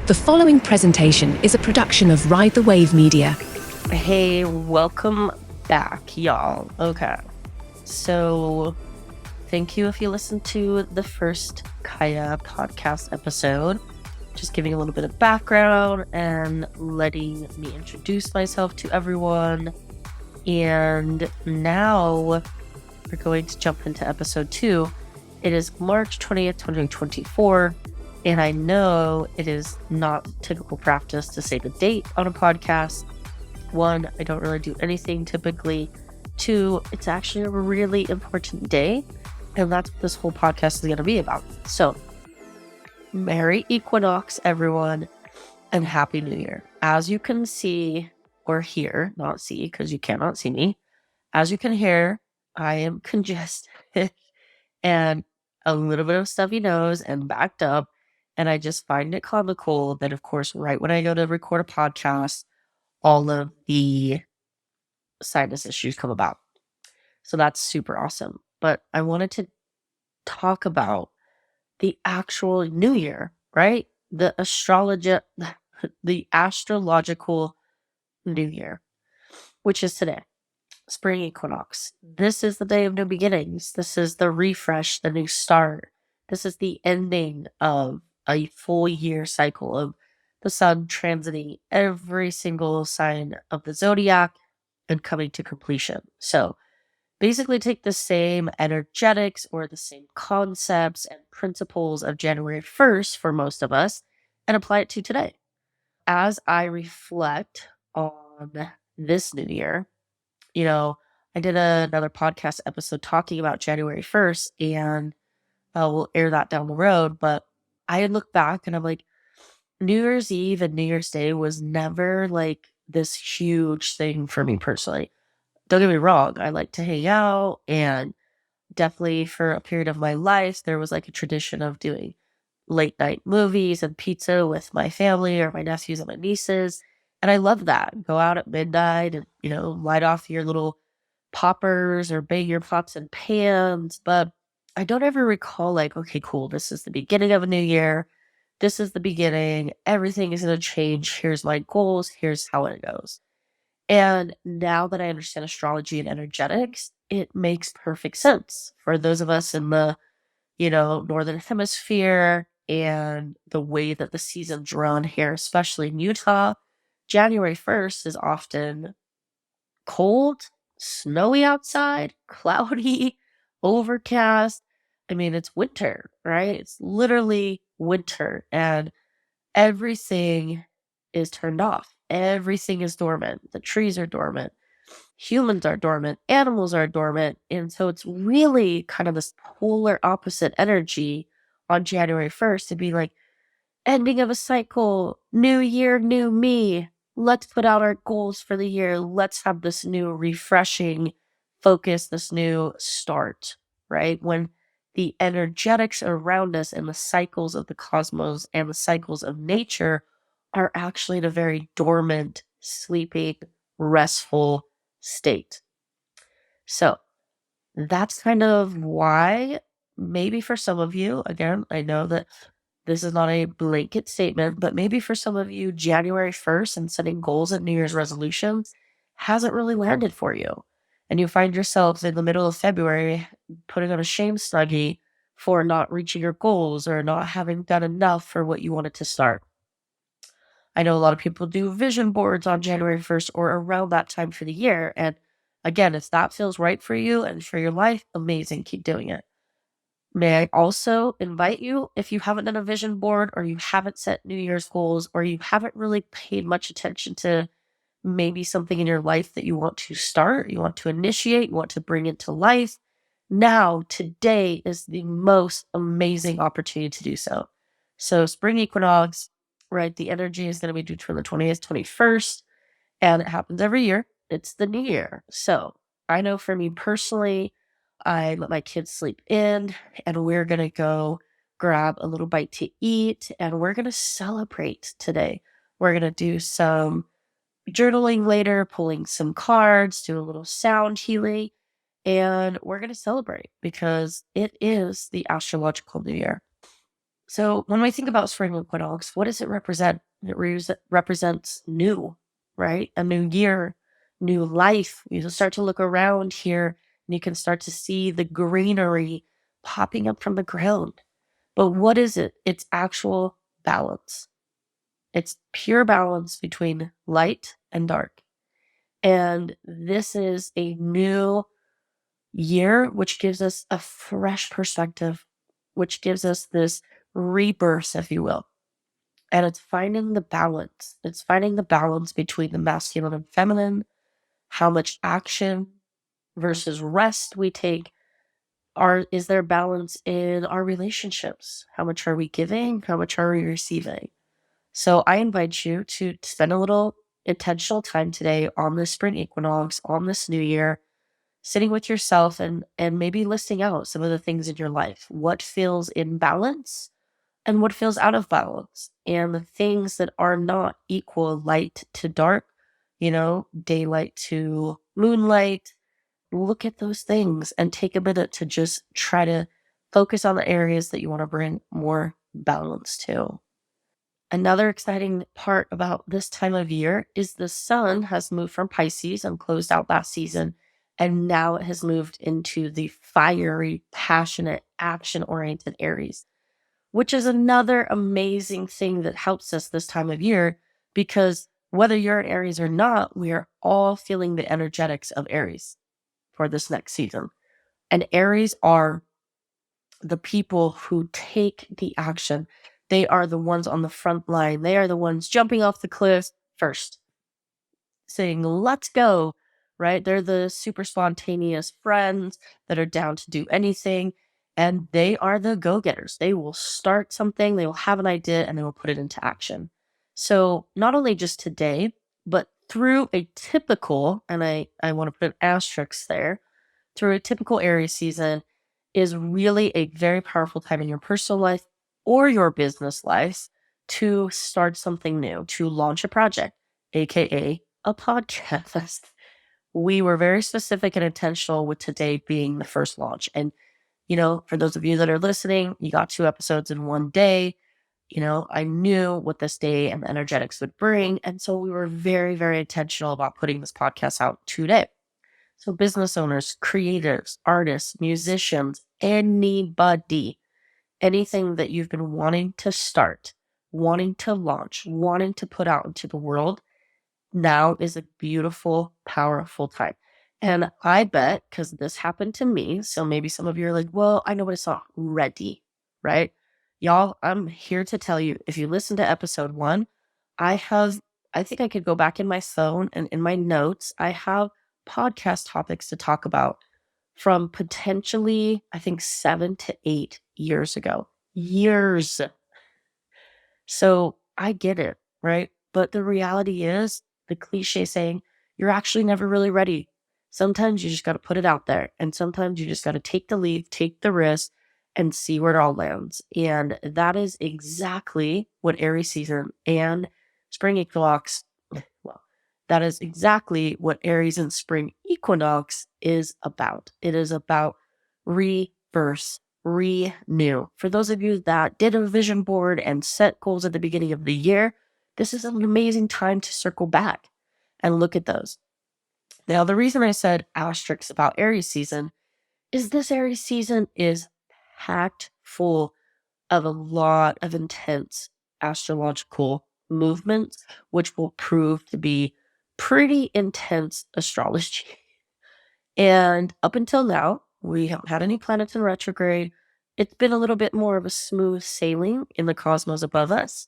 The following presentation is a production of Ride the Wave Media. Hey, welcome back, y'all. Okay, so thank you if you listened to the first Kaya podcast episode. Just giving a little bit of background and letting me introduce myself to everyone. And now we're going to jump into episode 2. It is March 20th, 2024. And I know it is not typical practice to say the date on a podcast. 1, I don't really do anything typically. 2, it's actually a really important day. And that's what this whole podcast is going to be about. So, Merry Equinox, everyone, and Happy New Year. As you can see or hear, not see because you cannot see me. As you can hear, I am congested and a little bit of stuffy nose and backed up. And I just find it comical that, of course, right when I go to record a podcast, all of the sinus issues come about. So that's super awesome. But I wanted to talk about the actual new year, right? The astrological new year, which is today, Spring Equinox. This is the day of new beginnings. This is the refresh, the new start. This is the ending of a full year cycle of the sun transiting every single sign of the zodiac and coming to completion. So basically take the same energetics or the same concepts and principles of January 1st for most of us and apply it to today. As I reflect on this new year, I did another podcast episode talking about January 1st, and we'll air that down the road. But I look back and I'm like, New Year's Eve and New Year's Day was never like this huge thing for me personally. Don't get me wrong, I like to hang out, and definitely for a period of my life, there was like a tradition of doing late night movies and pizza with my family or my nephews and my nieces. And I love that. Go out at midnight and, light off your little poppers or bang your pots and pans. But I don't ever recall like, okay, cool, this is the beginning of a new year. This is the beginning. Everything is going to change. Here's my goals. Here's how it goes. And now that I understand astrology and energetics, it makes perfect sense for those of us in the, Northern Hemisphere and the way that the seasons run here, especially in Utah. January 1st is often cold, snowy outside, cloudy, overcast. I mean, it's winter, right? It's literally winter, and everything is turned off. Everything is dormant. The trees are dormant. Humans are dormant. Animals are dormant. And so it's really kind of this polar opposite energy on January 1st to be like, ending of a cycle, new year, new me. Let's put out our goals for the year. Let's have this new refreshing focus, this new start, right? When the energetics around us and the cycles of the cosmos and the cycles of nature are actually in a very dormant, sleeping, restful state. So that's kind of why, maybe for some of you, again, I know that this is not a blanket statement, but maybe for some of you, January 1st and setting goals and New Year's resolutions hasn't really landed for you. And you find yourself in the middle of February putting on a shame study for not reaching your goals or not having done enough for what you wanted to start. I know a lot of people do vision boards on January 1st or around that time for the year. And again, if that feels right for you and for your life, amazing, keep doing it. May I also invite you, if you haven't done a vision board or you haven't set New Year's goals or you haven't really paid much attention to maybe something in your life that you want to start, you want to initiate, you want to bring into life, now, today is the most amazing opportunity to do so. So Spring Equinox, right, the energy is going to be due from the 20th, 21st, and it happens every year. It's the new year. So I know for me personally, I let my kids sleep in and we're going to go grab a little bite to eat and we're going to celebrate today. We're going to do some journaling later, pulling some cards, do a little sound healing, and we're going to celebrate because it is the astrological new year. So when we think about spring equinox, what does it represent? It represents new, right? A new year, new life. You start to look around here and you can start to see the greenery popping up from the ground. But what is it? It's actual balance. It's pure balance between light and dark. And this is a new year, which gives us a fresh perspective, which gives us this rebirth, if you will. And it's finding the balance. It's finding the balance between the masculine and feminine, how much action versus rest we take. Is there balance in our relationships? How much are we giving? How much are we receiving? So I invite you to spend a little intentional time today on this spring equinox, on this new year, sitting with yourself and maybe listing out some of the things in your life. What feels in balance and what feels out of balance? And the things that are not equal light to dark, daylight to moonlight. Look at those things and take a minute to just try to focus on the areas that you want to bring more balance to. Another exciting part about this time of year is the sun has moved from Pisces and closed out last season, and now it has moved into the fiery, passionate, action-oriented Aries, which is another amazing thing that helps us this time of year, because whether you're an Aries or not, we are all feeling the energetics of Aries for this next season. And Aries are the people who take the action. They are the ones on the front line. They are the ones jumping off the cliff first, saying, let's go, right? They're the super spontaneous friends that are down to do anything. And they are the go-getters. They will start something, they will have an idea, and they will put it into action. So not only just today, but through a typical, and I want to put an asterisk there, through a typical Aries season is really a very powerful time in your personal life or your business life to start something new, to launch a project, aka a podcast. We were very specific and intentional with today being the first launch. And, for those of you that are listening, you got 2 episodes in one day. I knew what this day and the energetics would bring. And so we were very, very intentional about putting this podcast out today. So business owners, creatives, artists, musicians, anybody, anything that you've been wanting to start, wanting to launch, wanting to put out into the world, now is a beautiful, powerful time. And I bet, because this happened to me, so maybe some of you are like, well, I know what it's not ready, right? Y'all, I'm here to tell you, if you listen to episode 1, I think I could go back in my phone and in my notes, I have podcast topics to talk about from potentially, I think, 7 to 8 years ago. Years. So I get it, right? But the reality is the cliche saying, you're actually never really ready. Sometimes you just got to put it out there. And sometimes you just got to take the leap, take the risk, and see where it all lands. And that is exactly what Aries season and Spring Equinox, well, that is exactly what Aries and Spring Equinox is about. It is about rebirth, renew. For those of you that did a vision board and set goals at the beginning of the year, this is an amazing time to circle back and look at those. Now, the reason I said asterisks about Aries season is this Aries season is packed full of a lot of intense astrological movements, which will prove to be pretty intense astrology. And up until now, we haven't had any planets in retrograde. It's been a little bit more of a smooth sailing in the cosmos above us.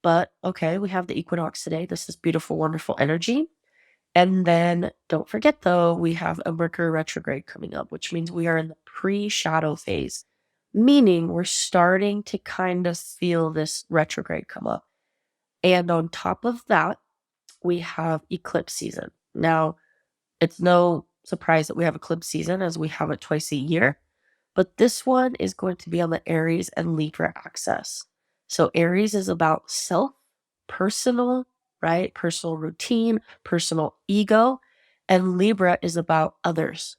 But okay, we have the equinox today. This is beautiful, wonderful energy. And then don't forget, though, we have a Mercury retrograde coming up, which means we are in the pre-shadow phase, meaning we're starting to kind of feel this retrograde come up. And on top of that, we have eclipse season. Now, it's no surprise that we have eclipse season, as we have it twice a year, but this one is going to be on the Aries and Libra axis. So Aries is about self, personal, right? Personal routine, personal ego, and Libra is about others.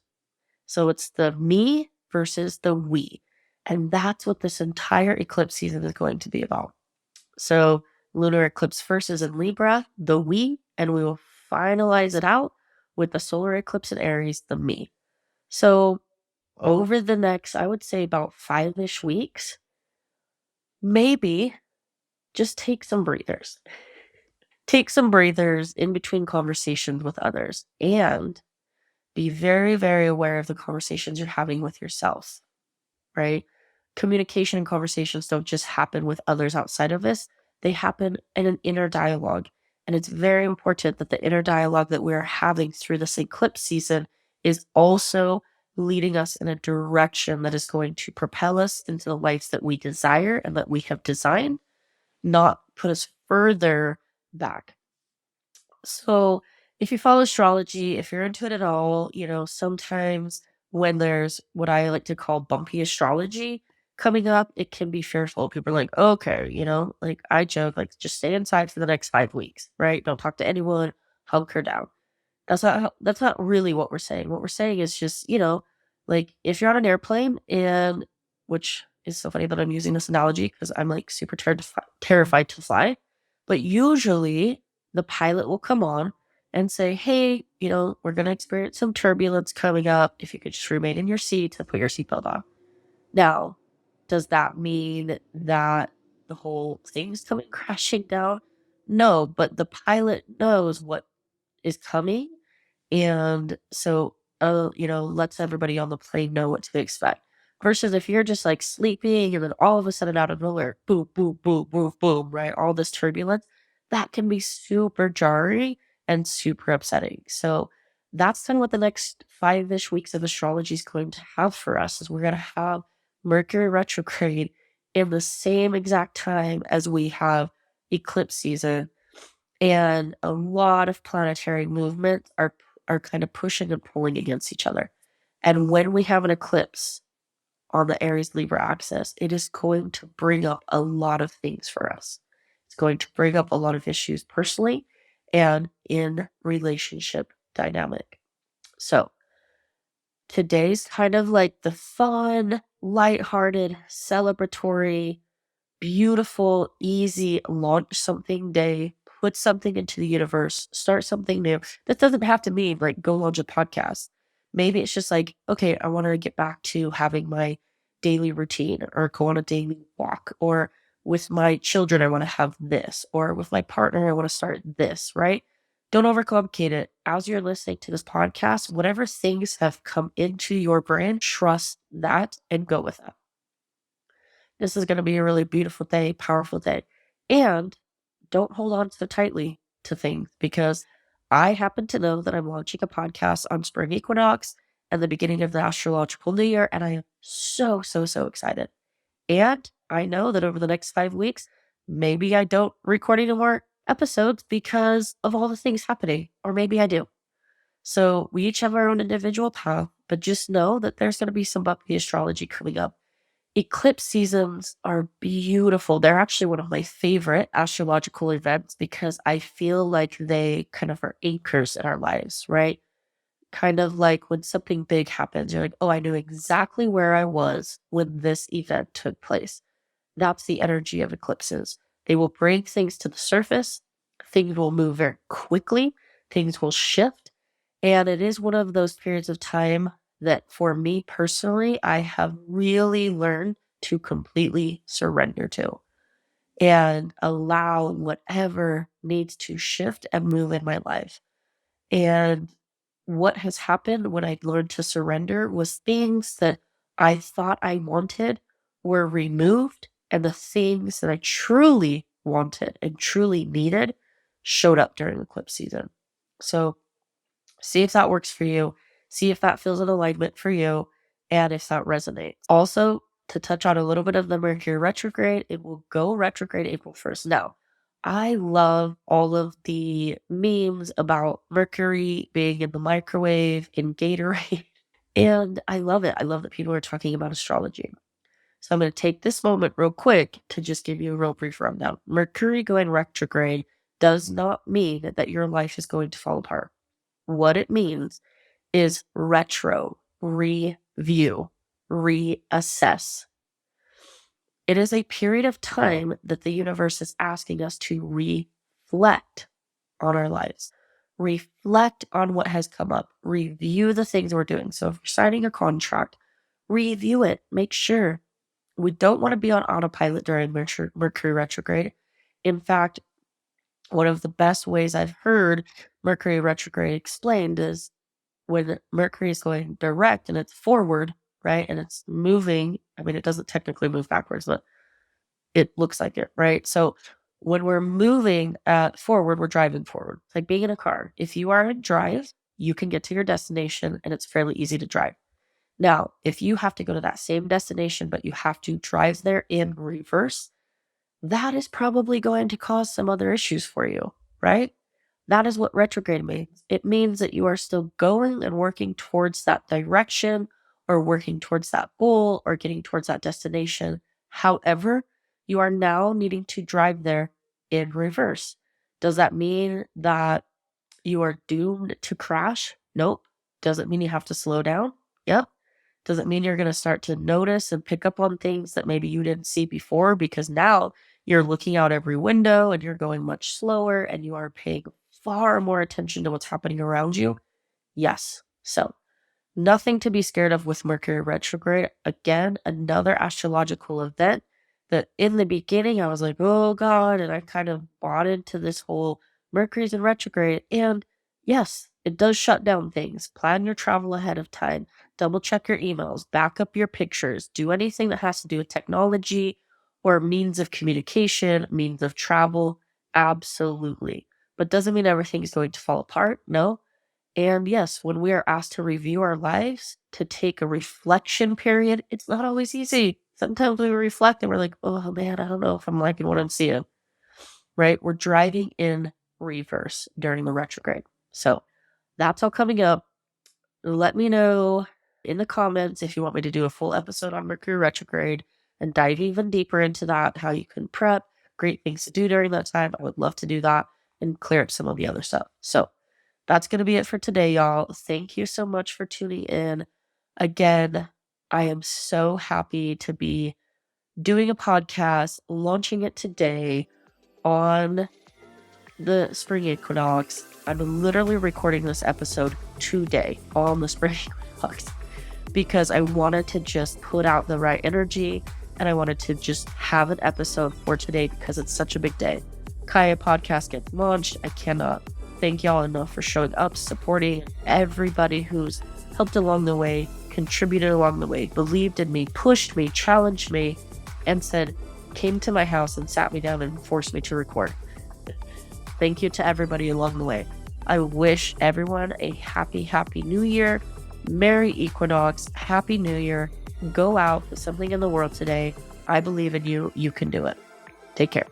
So it's the me versus the we. And that's what this entire eclipse season is going to be about. So lunar eclipse first is in Libra, the we, and we will finalize it out with the solar eclipse in Aries, the me. So over the next, I would say about 5-ish weeks, maybe just take some breathers. Take some breathers in between conversations with others and be very, very aware of the conversations you're having with yourself, right? Communication and conversations don't just happen with others outside of us, they happen in an inner dialogue. And it's very important that the inner dialogue that we're having through this eclipse season is also leading us in a direction that is going to propel us into the lives that we desire and that we have designed, not put us further back. So if you follow astrology, if you're into it at all, sometimes when there's what I like to call bumpy astrology coming up, it can be fearful. People are like, okay, like I joke, like just stay inside for the next 5 weeks, right? Don't talk to anyone, hunker down. That's not really what we're saying. What we're saying is just, like if you're on an airplane and which is so funny that I'm using this analogy because I'm like super terrified to fly. But usually the pilot will come on and say, hey, we're going to experience some turbulence coming up. If you could just remain in your seat and put your seatbelt on. Now, does that mean that the whole thing's coming crashing down? No, but the pilot knows what is coming. And so, lets everybody on the plane know what to expect. Versus if you're just like sleeping and then all of a sudden out of nowhere, boom, boom, boom, boom, boom, right? All this turbulence, that can be super jarring and super upsetting. So that's kind of what the next 5-ish weeks of astrology is going to have for us is we're going to have Mercury retrograde in the same exact time as we have eclipse season. And a lot of planetary movements are kind of pushing and pulling against each other. And when we have an eclipse on the Aries Libra axis, it is going to bring up a lot of things for us. It's going to bring up a lot of issues personally and in relationship dynamic. So today's kind of like the fun, lighthearted, celebratory, beautiful, easy, launch something day, put something into the universe, start something new. That doesn't have to mean like go launch a podcast. Maybe it's just like, okay, I want to get back to having my daily routine or go on a daily walk, or with my children, I want to have this, or with my partner, I want to start this, right? Don't overcomplicate it. As you're listening to this podcast, whatever things have come into your brain, trust that and go with that. This is going to be a really beautiful day, powerful day. And don't hold on so tightly to things because I happen to know that I'm launching a podcast on Spring Equinox and the beginning of the Astrological New Year. And I am so, so, so excited. And I know that over the next 5 weeks, maybe I don't record any more episodes because of all the things happening, or maybe I do. So we each have our own individual path, but just know that there's going to be some bumpy astrology coming up. Eclipse seasons are beautiful. They're actually one of my favorite astrological events because I feel like they kind of are anchors in our lives, right? Kind of like when something big happens, you're like, oh, I knew exactly where I was when this event took place. That's the energy of eclipses. They will bring things to the surface. Things will move very quickly. Things will shift. And it is one of those periods of time that for me personally, I have really learned to completely surrender to and allow whatever needs to shift and move in my life. And what has happened when I learned to surrender was things that I thought I wanted were removed, and the things that I truly wanted and truly needed showed up during eclipse season. So see if that works for you. See if that feels in alignment for you and if that resonates. Also, to touch on a little bit of the Mercury retrograde, it will go retrograde April 1st. Now, I love all of the memes about Mercury being in the microwave, in Gatorade, and I love it. I love that people are talking about astrology. So I'm going to take this moment real quick to just give you a real brief rundown. Mercury going retrograde does not mean that your life is going to fall apart. What it means is retro, review, reassess. It is a period of time that the universe is asking us to reflect on our lives, reflect on what has come up, review the things we're doing. So if you're signing a contract, review it, make sure. We don't want to be on autopilot during Mercury retrograde. In fact, one of the best ways I've heard Mercury retrograde explained is when Mercury is going direct and it's forward, right? And it's moving. I mean, it doesn't technically move backwards, but it looks like it, right? So when we're moving forward, we're driving forward. It's like being in a car. If you are in drive, you can get to your destination and it's fairly easy to drive. Now, if you have to go to that same destination, but you have to drive there in reverse, that is probably going to cause some other issues for you, right? That is what retrograde means. It means that you are still going and working towards that direction or working towards that goal or getting towards that destination. However, you are now needing to drive there in reverse. Does that mean that you are doomed to crash? Nope. Does it mean you have to slow down? Yep. Does it mean you're going to start to notice and pick up on things that maybe you didn't see before because now you're looking out every window and you're going much slower and you are paying far more attention to what's happening around you? Yes. So nothing to be scared of with Mercury retrograde. Again, another astrological event that in the beginning I was like, oh God, and I kind of bought into this whole Mercury's in retrograde. And yes, it does shut down things. Plan your travel ahead of time. Double check your emails, back up your pictures, do anything that has to do with technology or means of communication, means of travel. Absolutely. But doesn't mean everything is going to fall apart. No. And yes, when we are asked to review our lives, to take a reflection period, it's not always easy. Sometimes we reflect and we're like, oh man, I don't know if I'm liking what I'm seeing, right? We're driving in reverse during the retrograde. So that's all coming up. Let me know in the comments if you want me to do a full episode on Mercury retrograde and dive even deeper into that, how you can prep, great things to do during that time. I would love to do that and clear up some of the other stuff. So that's going to be it for today, y'all. Thank you so much for tuning in. Again, I am so happy to be doing a podcast, launching it today on the Spring Equinox. I'm literally recording this episode today on the Spring Equinox because I wanted to just put out the right energy and I wanted to just have an episode for today because it's such a big day. Kaya podcast gets launched. I cannot thank y'all enough for showing up, supporting everybody who's helped along the way, contributed along the way, believed in me, pushed me, challenged me, and came to my house and sat me down and forced me to record. Thank you to everybody along the way. I wish everyone a happy new year. Merry Equinox. Happy New Year. Go out, put something in the world today. I believe in you. You can do it. Take care.